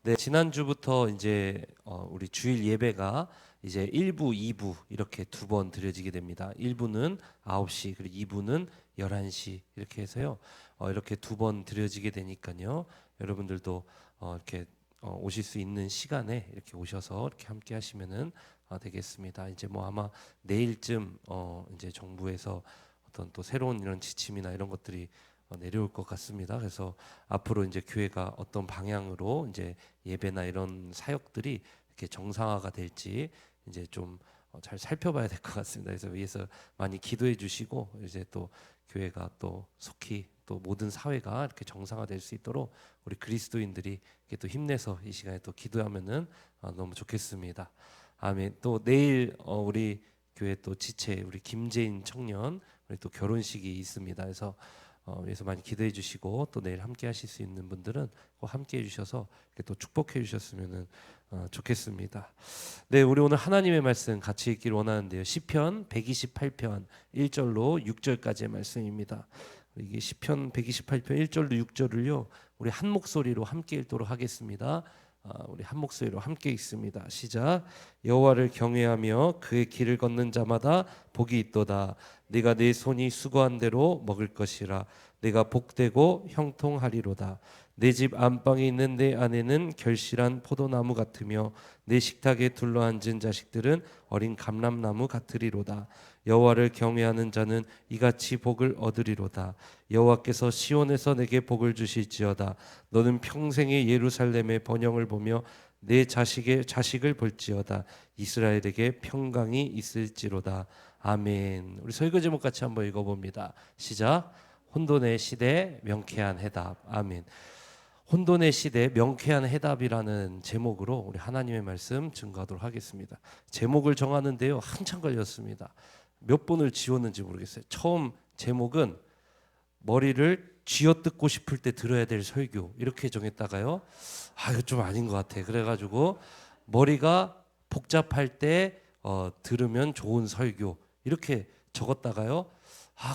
네, 지난주부터 이제 우리 주일 예배가 이제 1부, 2부 이렇게 두 번 드려지게 됩니다. 1부는 9시 그리고 2부는 11시 이렇게 해서요. 이렇게 두 번 드려지게 되니까요. 여러분들도 이렇게 오실 수 있는 시간에 이렇게 오셔서 이렇게 함께 하시면은 되겠습니다. 이제 뭐 아마 내일쯤 이제 정부에서 어떤 또 새로운 이런 지침이나 이런 것들이 내려올 것 같습니다. 그래서 앞으로 이제 교회가 어떤 방향으로 이제 예배나 이런 사역들이 이렇게 정상화가 될지 이제 좀 잘 살펴봐야 될 것 같습니다. 그래서 위에서 많이 기도해 주시고 이제 또 교회가 또 속히 또 모든 사회가 이렇게 정상화될 수 있도록 우리 그리스도인들이 이렇게 또 힘내서 이 시간에 또 기도하면은 너무 좋겠습니다. 아멘. 또 내일 우리 교회 또 지체 우리 김재인 청년 우리 또 결혼식이 있습니다. 그래서 위해서 많이 기도해 주시고 또 내일 함께 하실 수 있는 분들은 꼭 함께 해 주셔서 이렇게 또 축복해 주셨으면 좋겠습니다. 네, 우리 오늘 하나님의 말씀 같이 읽기를 원하는데요. 시편 128편 1절로 6절까지의 말씀입니다. 이게 시편 128편 1절로 6절을요. 우리 한 목소리로 함께 읽도록 하겠습니다. 우리 한 목소리로 함께 읽습니다. 시작. 여호와를 경외하며 그의 길을 걷는 자마다 복이 있도다. 네가 내 손이 수고한 대로 먹을 것이라. 내가 복되고 형통하리로다. 내 집 안방에 있는 내 아내는 결실한 포도나무 같으며 내 식탁에 둘러앉은 자식들은 어린 감람나무 같으리로다. 여호와를 경외하는 자는 이같이 복을 얻으리로다. 여호와께서 시온에서 내게 복을 주실지어다. 너는 평생의 예루살렘의 번영을 보며 내 자식의 자식을 볼지어다. 이스라엘에게 평강이 있을지로다. 아멘. 우리 설교 제목 같이 한번 읽어봅니다. 시작. 혼돈의 시대 명쾌한 해답. 아멘. 혼돈의 시대 명쾌한 해답이라는 제목으로 우리 하나님의 말씀 증거하도록 하겠습니다. 제목을 정하는데요 한참 걸렸습니다. 몇 번을 지웠는지 모르겠어요. 처음 제목은 머리를 쥐어뜯고 싶을 때 들어야 될 설교 이렇게 정했다가요. 이거 좀 아닌 것 같아. 그래가지고 머리가 복잡할 때 들으면 좋은 설교 이렇게 적었다가요.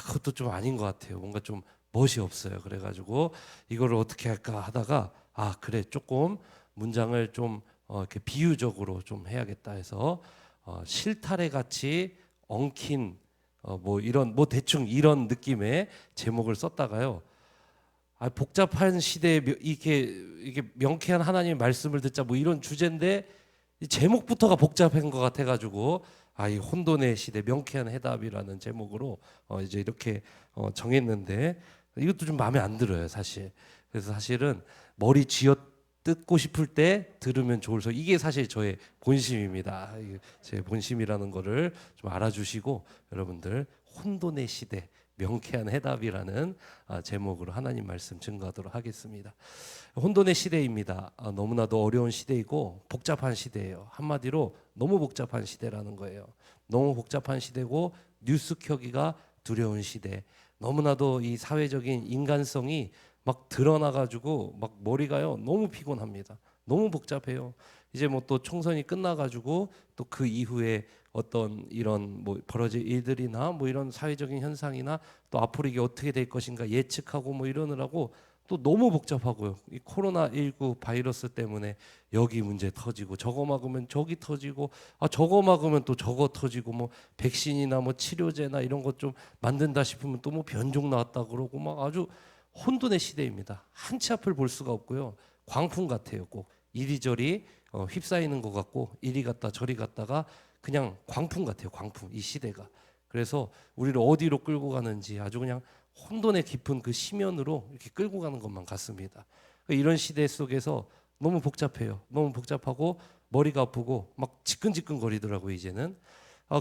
그것도 좀 아닌 것 같아요. 뭔가 좀 멋이 없어요. 그래가지고 이거를 어떻게 할까 하다가 그래 조금 문장을 좀 이렇게 비유적으로 좀 해야겠다 해서 실타래 같이 엉킨 뭐 이런 뭐 대충 이런 느낌의 제목을 썼다가요. 복잡한 시대에 이게 명쾌한 하나님의 말씀을 듣자 뭐 이런 주제인데 이 제목부터가 복잡한 것 같아가지고 이 혼돈의 시대 명쾌한 해답이라는 제목으로 이제 이렇게 정했는데 이것도 좀 마음에 안 들어요 사실. 그래서 사실은 머리 쥐어 뜯고 싶을 때 들으면 좋을 소 이게 사실 저의 본심입니다. 이게 제 본심이라는 거를 좀 알아주시고 여러분들 혼돈의 시대 명쾌한 해답이라는 제목으로 하나님 말씀 증거하도록 하겠습니다. 혼돈의 시대입니다. 너무나도 어려운 시대이고 복잡한 시대예요. 한마디로 너무 복잡한 시대라는 거예요. 너무 복잡한 시대고 뉴스 켜기가 두려운 시대. 너무나도 이 사회적인 인간성이 막 드러나가지고 막 머리가요 너무 피곤합니다. 너무 복잡해요. 이제 뭐 또 총선이 끝나가지고 또 그 이후에 어떤 이런 뭐 벌어질 일들이나 뭐 이런 사회적인 현상이나 또 앞으로 이게 어떻게 될 것인가 예측하고 뭐 이러느라고 또 너무 복잡하고요. 이 코로나19 바이러스 때문에 여기 문제 터지고 저거 막으면 저기 터지고 저거 막으면 또 저거 터지고 뭐 백신이나 뭐 치료제나 이런 것 좀 만든다 싶으면 또 뭐 변종 나왔다 그러고 막 아주 혼돈의 시대입니다. 한 치 앞을 볼 수가 없고요. 광풍 같아요. 꼭 이리저리 휩싸이는 것 같고 이리 갔다 저리 갔다가 그냥 광풍 같아요. 광풍 이 시대가. 그래서 우리를 어디로 끌고 가는지 아주 그냥 혼돈의 깊은 그 심연으로 이렇게 끌고 가는 것만 같습니다. 이런 시대 속에서 너무 복잡해요. 너무 복잡하고 머리가 아프고 막 지끈지끈 거리더라고요. 이제는.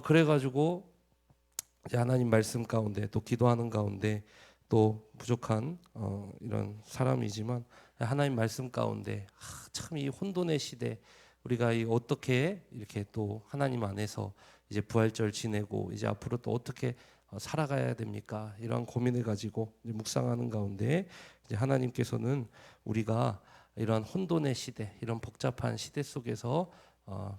그래가지고 이제 하나님 말씀 가운데 또 기도하는 가운데 또 부족한 이런 사람이지만 하나님 말씀 가운데 참 이 혼돈의 시대 우리가 어떻게 이렇게 또 하나님 안에서 이제 부활절 지내고 이제 앞으로 또 어떻게 살아가야 됩니까? 이런 고민을 가지고 이제 묵상하는 가운데 이제 하나님께서는 우리가 이런 혼돈의 시대, 이런 복잡한 시대 속에서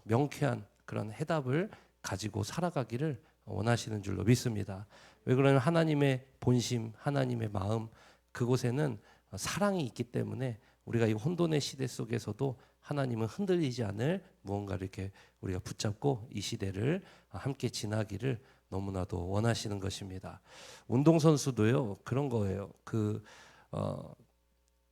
명쾌한 그런 해답을 가지고 살아가기를 원하시는 줄로 믿습니다. 왜 그러냐면 하나님의 본심, 하나님의 마음 그곳에는 사랑이 있기 때문에 우리가 이 혼돈의 시대 속에서도 하나님은 흔들리지 않을 무언가를 이렇게 우리가 붙잡고 이 시대를 함께 지나기를 너무나도 원하시는 것입니다. 운동선수도요 그런 거예요.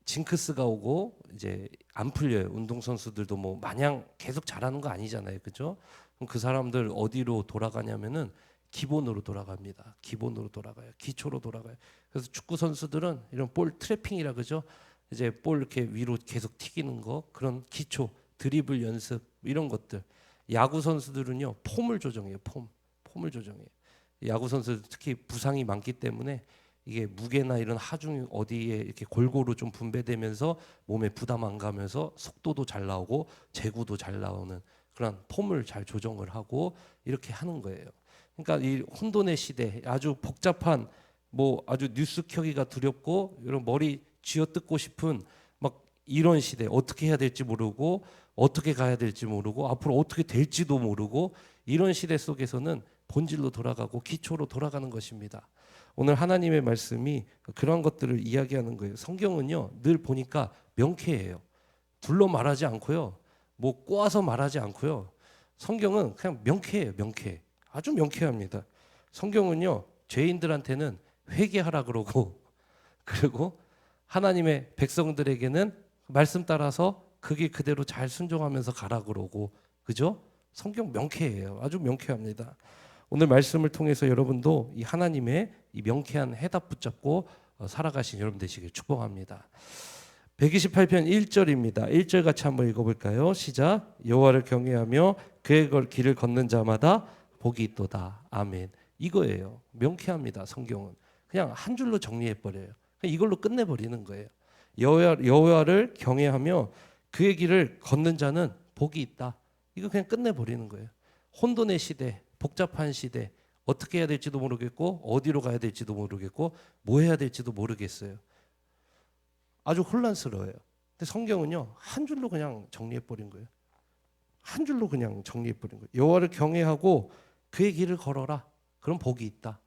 징크스가 오고 이제 안 풀려요. 운동선수들도 뭐 마냥 계속 잘하는 거 아니잖아요, 그죠? 그럼 그 사람들 어디로 돌아가냐면은 기본으로 돌아갑니다. 기본으로 돌아가요. 기초로 돌아가요. 그래서 축구 선수들은 이런 볼 트래핑이라 그죠? 이제 볼 이렇게 위로 계속 튀기는 거, 그런 기초, 드리블 연습 이런 것들. 야구 선수들은요 폼을 조정해요. 폼을 조정해요. 야구 선수들 특히 부상이 많기 때문에 이게 무게나 이런 하중 어디에 이렇게 골고루 좀 분배되면서 몸에 부담 안 가면서 속도도 잘 나오고 제구도 잘 나오는 그런 폼을 잘 조정을 하고 이렇게 하는 거예요. 그러니까 이 혼돈의 시대 아주 복잡한 뭐 아주 뉴스 켜기가 두렵고 이런 머리 쥐어뜯고 싶은 막 이런 시대 어떻게 해야 될지 모르고 어떻게 가야 될지 모르고 앞으로 어떻게 될지도 모르고 이런 시대 속에서는 본질로 돌아가고 기초로 돌아가는 것입니다. 오늘 하나님의 말씀이 그런 것들을 이야기하는 거예요. 성경은요 늘 보니까 명쾌해요. 둘러 말하지 않고요, 뭐 꼬아서 말하지 않고요. 성경은 그냥 명쾌해요. 명쾌해. 아주 명쾌합니다. 성경은요 죄인들한테는 회개하라 그러고 그리고 하나님의 백성들에게는 말씀 따라서 그 길 그대로 잘 순종하면서 가라 그러고 그죠? 성경 명쾌해요. 아주 명쾌합니다. 오늘 말씀을 통해서 여러분도 이 하나님의 이 명쾌한 해답 붙잡고 살아가신 여러분 되시길 축복합니다. 128편 1절입니다. 1절 같이 한번 읽어볼까요? 시작. 여호와를 경외하며 그의 길을 걷는 자마다 복이 있도다. 아멘. 이거예요. 명쾌합니다. 성경은 그냥 한 줄로 정리해버려요. 이걸로 끝내버리는 거예요. 여호와를 경외하며 그의 길을 걷는 자는 복이 있다. 이거 그냥 끝내버리는 거예요. 혼돈의 시대, 복잡한 시대, 어떻게 해야 될지도 모르겠고 어디로 가야 될지도 모르겠고 뭐 해야 될지도 모르겠어요. 아주 혼란스러워요. 근데 성경은요 한 줄로 그냥 정리해버린 거예요. 한 줄로 그냥 정리해버린 거예요. 여호와를 경외하고 그의 길을 걸어라. 그럼 복이 있다.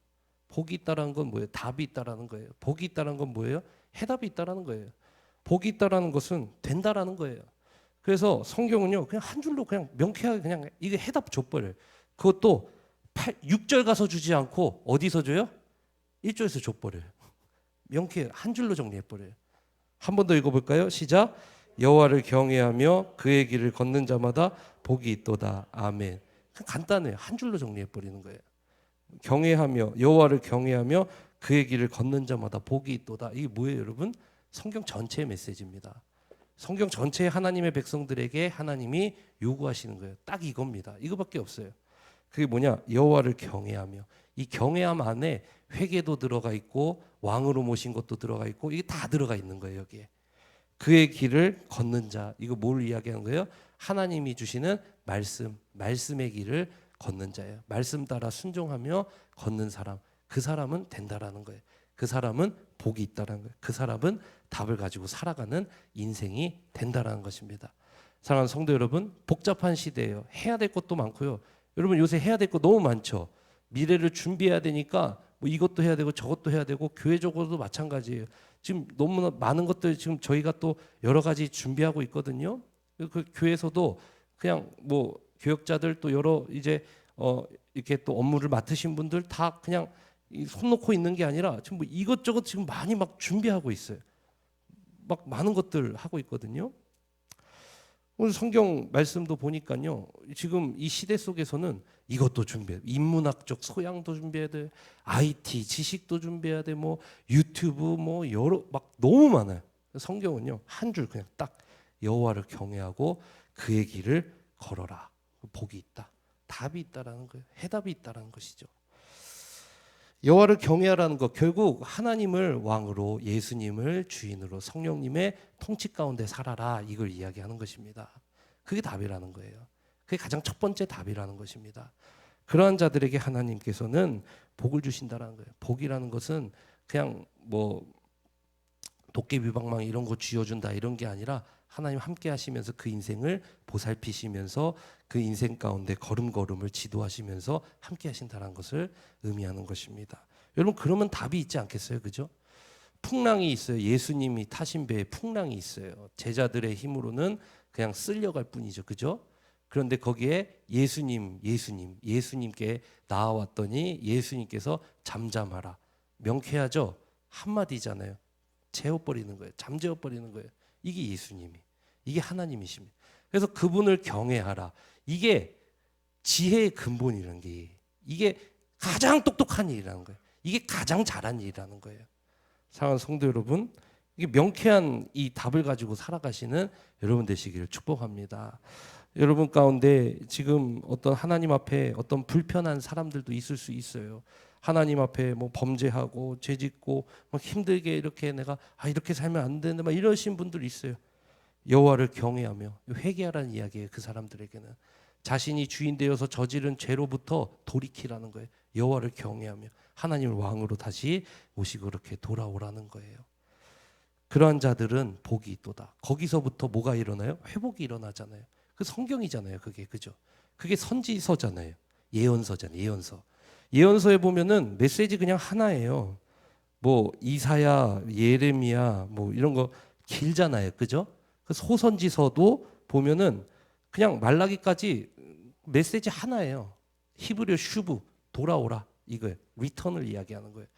복이 있다라는 건 뭐예요? 답이 있다라는 거예요. 복이 있다라는 건 뭐예요? 해답이 있다라는 거예요. 복이 있다라는 것은 된다라는 거예요. 그래서 성경은요 그냥 한 줄로 그냥 명쾌하게 그냥 이게 해답 줘버려요. 그것도 6절 가서 주지 않고 어디서 줘요? 1절에서 줘버려요. 명쾌해. 한 줄로 정리해버려요. 한 번 더 읽어볼까요? 시작. 여호와를 경외하며 그의 길을 걷는 자마다 복이 있도다. 아멘. 간단해요. 한 줄로 정리해버리는 거예요. 경외하며 여호와를 경외하며 그의 길을 걷는 자마다 복이 있도다. 이게 뭐예요, 여러분? 성경 전체의 메시지입니다. 성경 전체의 하나님의 백성들에게 하나님이 요구하시는 거예요. 딱 이겁니다. 이거밖에 없어요. 그게 뭐냐? 여호와를 경외하며. 이 경외함 안에 회개도 들어가 있고 왕으로 모신 것도 들어가 있고 이게 다 들어가 있는 거예요, 여기에. 그의 길을 걷는 자. 이거 뭘 이야기하는 거예요? 하나님이 주시는 말씀의 길을 걷는 자예요. 말씀 따라 순종하며 걷는 사람. 그 사람은 된다라는 거예요. 그 사람은 복이 있다라는 거예요. 그 사람은 답을 가지고 살아가는 인생이 된다라는 것입니다. 사랑하는 성도 여러분, 복잡한 시대예요. 해야 될 것도 많고요. 여러분 요새 해야 될 거 너무 많죠. 미래를 준비해야 되니까 뭐 이것도 해야 되고 저것도 해야 되고 교회적으로도 마찬가지예요. 지금 너무나 많은 것들 지금 저희가 또 여러 가지 준비하고 있거든요. 그 교회에서도 그냥 뭐 교역자들 또 여러 이제 이렇게 또 업무를 맡으신 분들 다 그냥 손 놓고 있는 게 아니라 지금 뭐 이것저것 지금 많이 막 준비하고 있어요. 막 많은 것들 하고 있거든요. 오늘 성경 말씀도 보니까요. 지금 이 시대 속에서는 이것도 준비해야 돼. 인문학적 소양도 준비해야 돼. IT 지식도 준비해야 돼. 뭐 유튜브 뭐 여러 막 너무 많아요. 성경은요. 한 줄 그냥 딱 여호와를 경외하고 그의 길을 걸어라. 복이 있다. 답이 있다라는 거예요. 해답이 있다라는 것이죠. 여호와를 경외하라는 것 결국 하나님을 왕으로 예수님을 주인으로 성령님의 통치 가운데 살아라 이걸 이야기하는 것입니다. 그게 답이라는 거예요. 그게 가장 첫 번째 답이라는 것입니다. 그러한 자들에게 하나님께서는 복을 주신다라는 거예요. 복이라는 것은 그냥 뭐 도깨비방망 이런 거 쥐어준다 이런 게 아니라 하나님 함께 하시면서 그 인생을 보살피시면서 그 인생 가운데 걸음걸음을 지도하시면서 함께 하신다는 것을 의미하는 것입니다. 여러분 그러면 답이 있지 않겠어요? 그죠? 풍랑이 있어요. 예수님이 타신 배에 풍랑이 있어요. 제자들의 힘으로는 그냥 쓸려갈 뿐이죠. 그죠? 그런데 거기에 예수님께 나와왔더니 예수님께서 잠잠하라. 명쾌하죠? 한마디잖아요. 재워버리는 거예요. 잠재워버리는 거예요. 이게 예수님이. 이게 하나님이십니다. 그래서 그분을 경외하라. 이게 지혜의 근본이라는 게 이게 가장 똑똑한 일이라는 거예요. 이게 가장 잘한 일이라는 거예요. 사랑하는 성도 여러분, 이게 명쾌한 이 답을 가지고 살아가시는 여러분 되시기를 축복합니다. 여러분 가운데 지금 어떤 하나님 앞에 어떤 불편한 사람들도 있을 수 있어요. 하나님 앞에 뭐 범죄하고 죄짓고 막 힘들게 이렇게 내가 이렇게 살면 안 되는데 막 이러신 분들이 있어요. 여호와를 경외하며 회개하라는 이야기예요. 그 사람들에게는 자신이 주인 되어서 저지른 죄로부터 돌이키라는 거예요. 여호와를 경외하며 하나님을 왕으로 다시 모시고 그렇게 돌아오라는 거예요. 그러한 자들은 복이 있도다. 거기서부터 뭐가 일어나요? 회복이 일어나잖아요. 그 성경이잖아요. 그게 그죠? 그게 선지서잖아요. 예언서잖아요. 예언서. 예언서에 보면은 메시지 그냥 하나예요. 뭐 이사야, 예레미야 뭐 이런 거 길잖아요. 그죠? 그 소선지서도 보면은 그냥 말라기까지 메시지 하나예요. 히브리어 슈브 돌아오라 이거예요. 리턴을 이야기하는 거예요.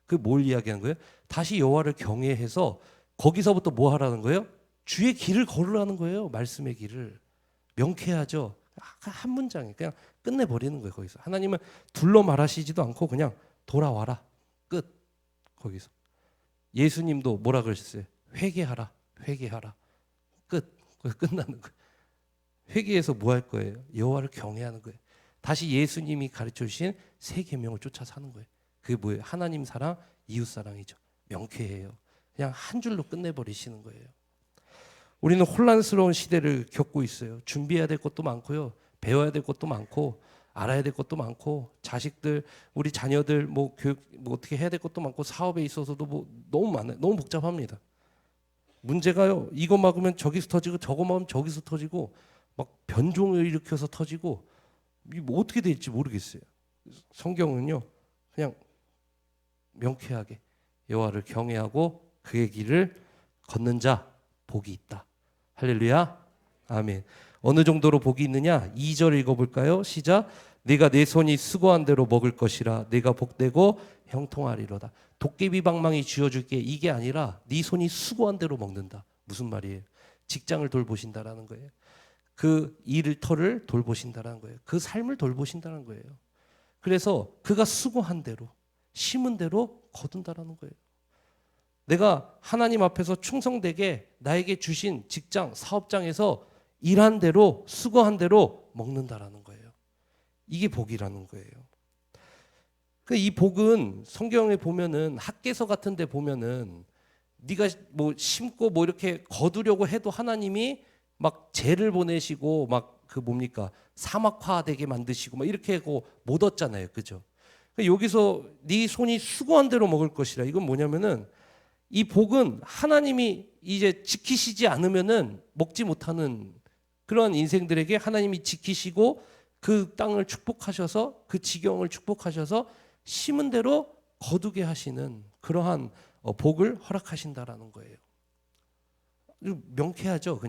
그 뭘 이야기하는 거예요? 다시 여호와를 경외해서 거기서부터 뭐 하라는 거예요? 주의 길을 걸으라는 거예요. 말씀의 길을. 명쾌하죠. 한 문장에 그냥 끝내버리는 거예요. 거기서 하나님은 둘러 말하시지도 않고 그냥 돌아와라. 끝. 거기서 예수님도 뭐라 그러셨어요? 회개하라. 회개하라. 끝. 거기서 끝나는 거예요. 회개해서 뭐 할 거예요? 여호와를 경외하는 거예요. 다시 예수님이 가르쳐 주신 새 계명을 쫓아 사는 거예요. 그게 뭐예요? 하나님 사랑, 이웃 사랑이죠. 명쾌해요. 그냥 한 줄로 끝내버리시는 거예요. 우리는 혼란스러운 시대를 겪고 있어요. 준비해야 될 것도 많고요. 배워야 될 것도 많고 알아야 될 것도 많고 자식들, 우리 자녀들 뭐 교육 뭐 어떻게 해야 될 것도 많고 사업에 있어서도 뭐 너무 많아요. 너무 복잡합니다. 문제가요. 이거 막으면 저기서 터지고 저거 막으면 저기서 터지고 막 변종을 일으켜서 터지고 뭐 어떻게 될지 모르겠어요. 성경은요. 그냥 명쾌하게 여호와를 경외하고 그의 길을 걷는 자 복이 있다. 할렐루야. 아멘. 어느 정도로 복이 있느냐? 2절 읽어볼까요? 시작. 네가 내 손이 수고한 대로 먹을 것이라. 네가 복되고 형통하리로다. 도깨비 방망이 쥐어줄게 이게 아니라 네 손이 수고한 대로 먹는다. 무슨 말이에요? 직장을 돌보신다라는 거예요. 그 일터를 돌보신다라는 거예요. 그 삶을 돌보신다는 거예요. 그래서 그가 수고한 대로 심은 대로 거둔다라는 거예요. 내가 하나님 앞에서 충성되게 나에게 주신 직장, 사업장에서 일한 대로 수고한 대로 먹는다라는 거예요. 이게 복이라는 거예요. 이 복은 성경에 보면은 학개서 같은 데 보면은 네가 뭐 심고 뭐 이렇게 거두려고 해도 하나님이 막 재를 보내시고 막 그 뭡니까 사막화되게 만드시고 막 이렇게 하고 못 얻잖아요. 그죠? 여기서 네 손이 수고한 대로 먹을 것이라. 이건 뭐냐면은 이 복은 하나님이 이제 지키시지 않으면은 먹지 못하는 그런 인생들에게 하나님이 지키시고 그 땅을 축복하셔서 그 지경을 축복하셔서 심은 대로 거두게 하시는 그러한 복을 허락하신다라는 거예요. 명쾌하죠.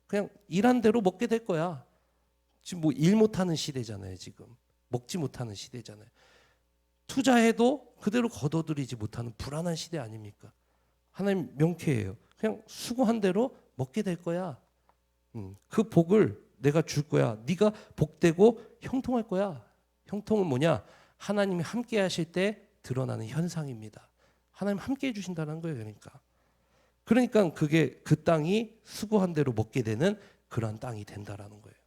그냥 일한 대로 먹게 될 거야. 지금 뭐 일 못하는 시대잖아요. 지금 먹지 못하는 시대잖아요. 투자해도 그대로 거둬들이지 못하는 불안한 시대 아닙니까? 하나님 명쾌해요. 그냥 수고한 대로 먹게 될 거야. 그 복을 내가 줄 거야. 네가 복되고 형통할 거야. 형통은 뭐냐? 하나님이 함께 하실 때 드러나는 현상입니다. 하나님 함께 해주신다는 거예요. 그러니까 그게 그 땅이 수고한 대로 먹게 되는 그러한 땅이 된다라는 거예요.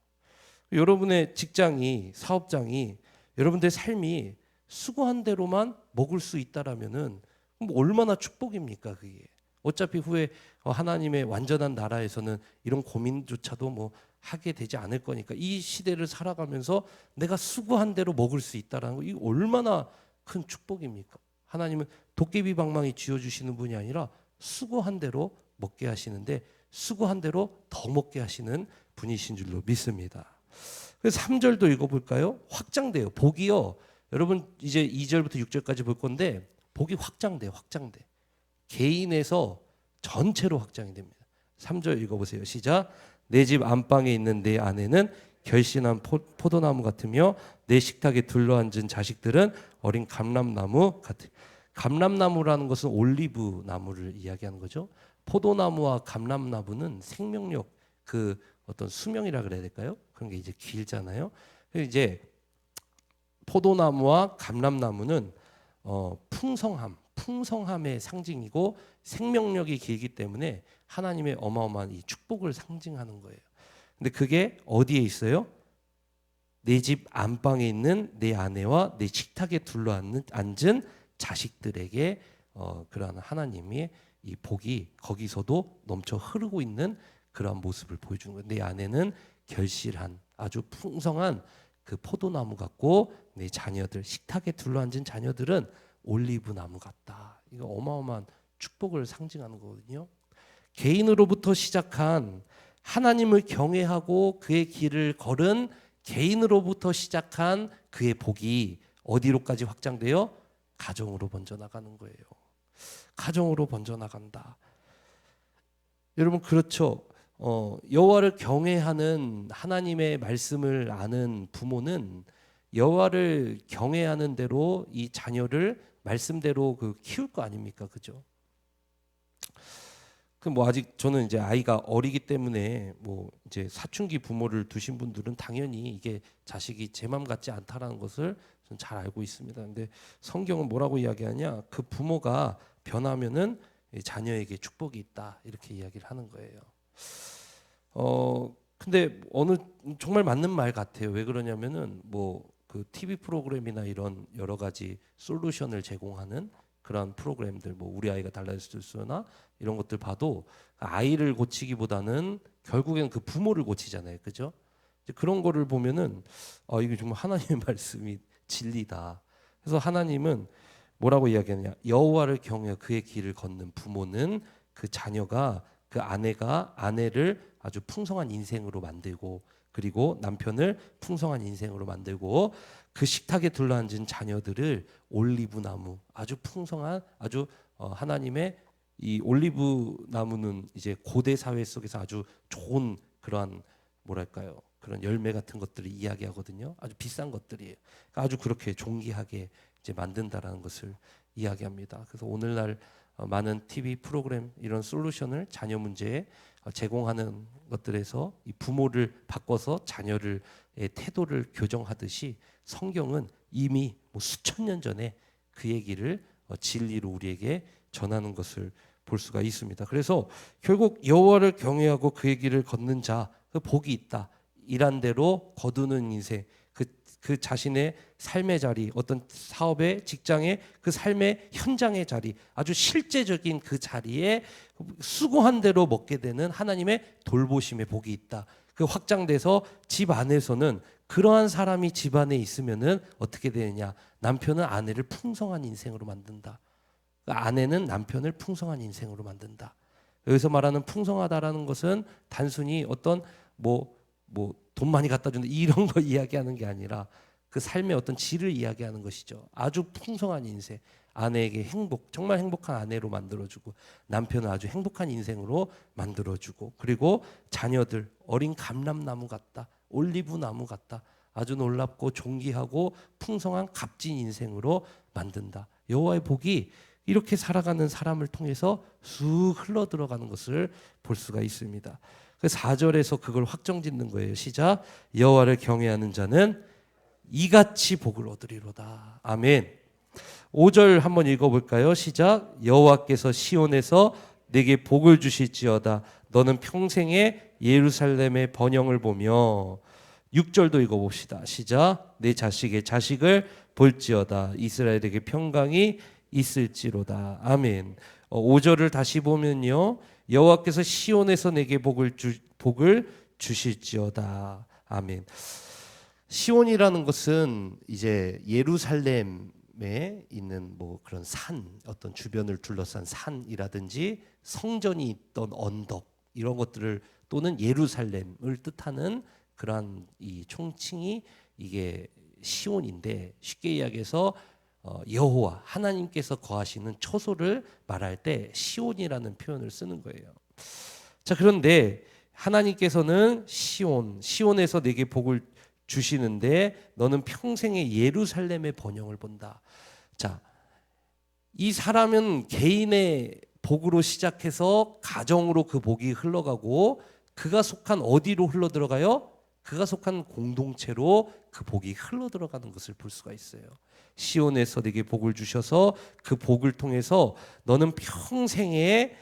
여러분의 직장이 사업장이 여러분들의 삶이 수고한 대로만 먹을 수 있다라면은 뭐 얼마나 축복입니까 그게. 어차피 후에 하나님의 완전한 나라에서는 이런 고민조차도 뭐 하게 되지 않을 거니까 이 시대를 살아가면서 내가 수고한 대로 먹을 수 있다라는 거 이거 얼마나 큰 축복입니까? 하나님은 도깨비 방망이 쥐어주시는 분이 아니라 수고한 대로 먹게 하시는데 수고한 대로 더 먹게 하시는 분이신 줄로 믿습니다. 그래서 3절도 읽어볼까요? 확장돼요. 복이요. 여러분 이제 2절부터 6절까지 볼 건데 복이 확장돼요. 확장돼. 개인에서 전체로 확장이 됩니다. 3절 읽어보세요. 시작. 내 집 안방에 있는 내 아내는 결신한 포도나무 같으며 내 식탁에 둘러앉은 자식들은 어린 감람나무 같으. 감람나무라는 것은 올리브 나무를 이야기하는 거죠. 포도나무와 감람나무는 생명력, 그 어떤 수명이라 그래야 될까요? 그런 게 이제 길잖아요. 이제 포도나무와 감람나무는 풍성함의 상징이고 생명력이 길기 때문에 하나님의 어마어마한 이 축복을 상징하는 거예요. 근데 그게 어디에 있어요? 내 집 안방에 있는 내 아내와 내 식탁에 둘러앉은 자식들에게 그러한 하나님의 이 복이 거기서도 넘쳐 흐르고 있는 그러한 모습을 보여주는 거예요. 내 아내는 결실한 아주 풍성한 그 포도나무 같고 내 자녀들, 식탁에 둘러앉은 자녀들은 올리브 나무 같다. 이거 어마어마한 축복을 상징하는 거거든요. 개인으로부터 시작한 하나님을 경외하고 그의 길을 걸은 개인으로부터 시작한 그의 복이 어디로까지 확장돼요? 가정으로 번져나가는 거예요. 가정으로 번져나간다. 여러분 그렇죠. 여호와를 경외하는 하나님의 말씀을 아는 부모는 여호와를 경외하는 대로 이 자녀를 말씀대로 키울 거 아닙니까, 그죠? 그 뭐 아직 저는 이제 아이가 어리기 때문에 뭐 이제 사춘기 부모를 두신 분들은 당연히 이게 자식이 제 맘 같지 않다라는 것을 저는 잘 알고 있습니다. 근데 성경은 뭐라고 이야기하냐? 그 부모가 변하면은 자녀에게 축복이 있다 이렇게 이야기를 하는 거예요. 근데 정말 맞는 말 같아요. 왜 그러냐면은 뭐 그 TV 프로그램이나 이런 여러 가지 솔루션을 제공하는 그런 프로그램들, 뭐 우리 아이가 달라질 수나 이런 것들 봐도 아이를 고치기보다는 결국엔 그 부모를 고치잖아요, 그죠? 그런 거를 보면은 이게 정말 하나님의 말씀이 진리다. 그래서 하나님은 뭐라고 이야기하느냐? 여호와를 경외 그의 길을 걷는 부모는 그 자녀가 그 아내가 아내를 아주 풍성한 인생으로 만들고 그리고 남편을 풍성한 인생으로 만들고 그 식탁에 둘러앉은 자녀들을 올리브 나무 아주 풍성한 아주 하나님의 이 올리브 나무는 이제 고대 사회 속에서 아주 좋은 그러한 뭐랄까요? 그런 열매 같은 것들을 이야기하거든요. 아주 비싼 것들이에요. 그러니까 아주 그렇게 존귀하게 이제 만든다라는 것을 이야기합니다. 그래서 오늘날 많은 TV 프로그램 이런 솔루션을 자녀 문제에 제공하는 것들에서 이 부모를 바꿔서 자녀의 태도를 교정하듯이 성경은 이미 뭐 수천 년 전에 그 얘기를 진리로 우리에게 전하는 것을 볼 수가 있습니다. 그래서 결국 여호와를 경외하고 그의 길을 걷는 자, 그 복이 있다. 일한 대로 거두는 인생, 그 자신의 삶의 자리, 어떤 사업의 직장의 그 삶의 현장의 자리, 아주 실제적인 그 자리에 수고한 대로 먹게 되는 하나님의 돌보심의 복이 있다. 그 확장돼서 집 안에서는 그러한 사람이 집 안에 있으면은 어떻게 되느냐? 남편은 아내를 풍성한 인생으로 만든다. 아내는 남편을 풍성한 인생으로 만든다. 여기서 말하는 풍성하다라는 것은 단순히 어떤 돈 많이 갖다 준다 이런 거 이야기하는 게 아니라 그 삶의 어떤 질을 이야기하는 것이죠. 아주 풍성한 인생, 아내에게 행복, 정말 행복한 아내로 만들어주고 남편을 아주 행복한 인생으로 만들어주고 그리고 자녀들 어린 감람나무 같다, 올리브 나무 같다, 아주 놀랍고 존귀하고 풍성한 값진 인생으로 만든다. 여호와의 복이 이렇게 살아가는 사람을 통해서 쑥 흘러 들어가는 것을 볼 수가 있습니다. 그 4절에서 그걸 확정짓는 거예요. 시작. 여호와를 경외하는 자는 이같이 복을 얻으리로다. 아멘. 5절 한번 읽어볼까요? 시작. 여호와께서 시온에서 내게 복을 주실지어다. 너는 평생에 예루살렘의 번영을 보며 6절도 읽어봅시다. 시작. 내 자식의 자식을 볼지어다. 이스라엘에게 평강이 있을지로다. 아멘. 5절을 다시 보면요. 여호와께서 시온에서 내게 복을 주실지어다. 아멘. 시온이라는 것은 이제 예루살렘에 있는 뭐 그런 산, 어떤 주변을 둘러싼 산이라든지 성전이 있던 언덕 이런 것들을 또는 예루살렘을 뜻하는 그러한 이 총칭이 이게 시온인데 쉽게 이야기해서 여호와 하나님께서 거하시는 처소를 말할 때 시온이라는 표현을 쓰는 거예요. 자, 그런데 하나님께서는 시온에서 내게 복을 주시는데 너는 평생에 예루살렘의 번영을 본다. 자, 이 사람은 개인의 복으로 시작해서 가정으로 그 복이 흘러가고 그가 속한 어디로 흘러 들어가요? 그가 속한 공동체로 그 복이 흘러 들어가는 것을 볼 수가 있어요. 시온에서 내게 복을 주셔서 그 복을 통해서 너는 평생에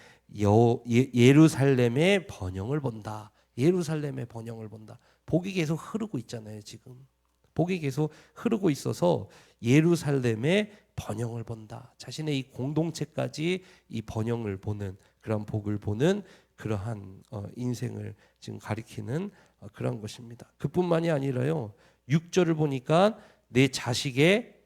예루살렘의 번영을 본다. 예루살렘의 번영을 본다. 복이 계속 흐르고 있잖아요, 지금. 복이 계속 흐르고 있어서 예루살렘의 번영을 본다. 자신의 이 공동체까지 이 번영을 보는 그런 복을 보는 그러한 인생을 지금 가리키는 그런 것입니다. 그뿐만이 아니라요. 6절을 보니까 내 자식의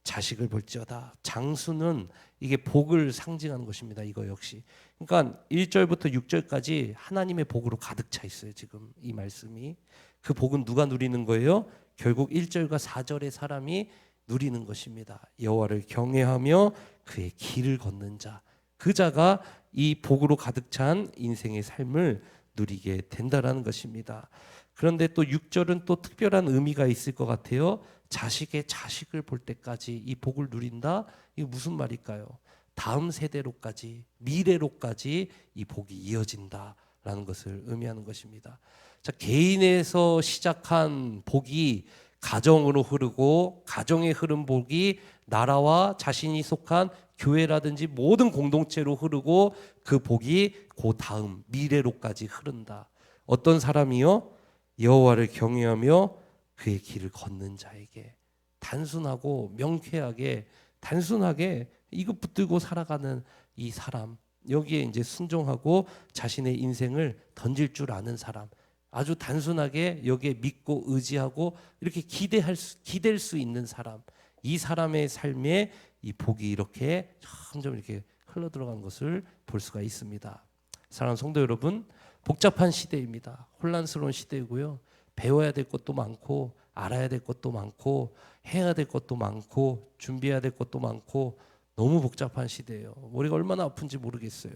자식을 볼지어다. 장수는 이게 복을 상징하는 것입니다. 이거 역시. 그러니까 1절부터 6절까지 하나님의 복으로 가득 차 있어요. 지금 이 말씀이. 그 복은 누가 누리는 거예요? 결국 1절과 4절의 사람이 누리는 것입니다. 여호와를 경외하며 그의 길을 걷는 자. 그 자가 이 복으로 가득 찬 인생의 삶을 누리게 된다라는 것입니다. 그런데 또 6절은 또 특별한 의미가 있을 것 같아요. 자식의 자식을 볼 때까지 이 복을 누린다? 이게 무슨 말일까요? 다음 세대로까지, 미래로까지 이 복이 이어진다라는 것을 의미하는 것입니다. 자, 개인에서 시작한 복이 가정으로 흐르고 가정에 흐른 복이 나라와 자신이 속한 교회라든지 모든 공동체로 흐르고 그 복이 그 다음 미래로까지 흐른다. 어떤 사람이요? 여호와를 경외하며 그의 길을 걷는 자에게 단순하고 명쾌하게 단순하게 이것 붙들고 살아가는 이 사람, 여기에 이제 순종하고 자신의 인생을 던질 줄 아는 사람, 아주 단순하게 여기에 믿고 의지하고 이렇게 기댈 수 있는 사람, 이 사람의 삶에 이 복이 이렇게 점점 이렇게 흘러 들어간 것을 볼 수가 있습니다. 사랑하는 성도 여러분, 복잡한 시대입니다. 혼란스러운 시대이고요. 배워야 될 것도 많고 알아야 될 것도 많고 해야 될 것도 많고 준비해야 될 것도 많고 너무 복잡한 시대예요. 머리가 얼마나 아픈지 모르겠어요.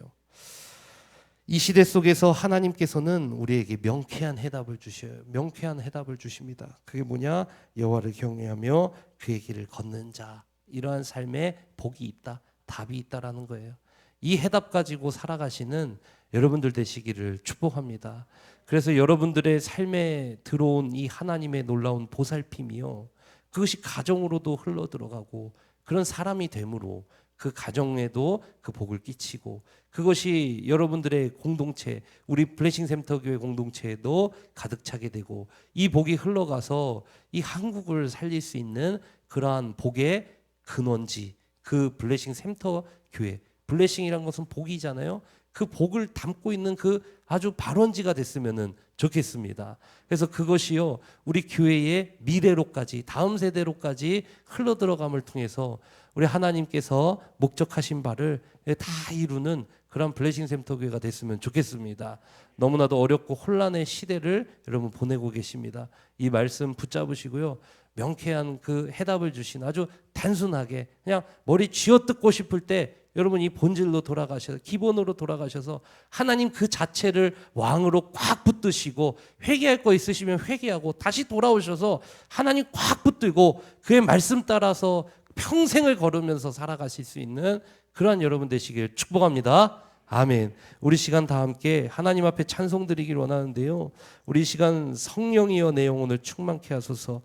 이 시대 속에서 하나님께서는 우리에게 명쾌한 해답을 주셔요. 명쾌한 해답을 주십니다. 그게 뭐냐? 여호와를 경외하며 그의 길을 걷는 자. 이러한 삶에 복이 있다, 답이 있다라는 거예요. 이 해답 가지고 살아가시는 여러분들 되시기를 축복합니다. 그래서 여러분들의 삶에 들어온 이 하나님의 놀라운 보살핌이요, 그것이 가정으로도 흘러 들어가고 그런 사람이 됨으로 그 가정에도 그 복을 끼치고 그것이 여러분들의 공동체, 우리 블레싱 센터 교회 공동체에도 가득 차게 되고 이 복이 흘러가서 이 한국을 살릴 수 있는 그러한 복의 근원지, 그 블레싱 센터 교회, 블레싱이란 것은 복이잖아요. 그 복을 담고 있는 그 아주 발원지가 됐으면 좋겠습니다. 그래서 그것이요, 우리 교회의 미래로까지, 다음 세대로까지 흘러 들어감을 통해서 우리 하나님께서 목적하신 바를 다 이루는 그런 블레싱 센터 교회가 됐으면 좋겠습니다. 너무나도 어렵고 혼란의 시대를 여러분 보내고 계십니다. 이 말씀 붙잡으시고요, 명쾌한 그 해답을 주신 아주 단순하게 그냥 머리 쥐어뜯고 싶을 때 여러분 이 본질로 돌아가셔서, 기본으로 돌아가셔서 하나님 그 자체를 왕으로 꽉 붙드시고, 회개할 거 있으시면 회개하고 다시 돌아오셔서 하나님 꽉 붙들고 그의 말씀 따라서 평생을 걸으면서 살아가실 수 있는 그러한 여러분 되시길 축복합니다. 아멘. 우리 시간 다 함께 하나님 앞에 찬송 드리길 원하는데요, 우리 시간 성령이여 내 영혼을 충만케 하소서.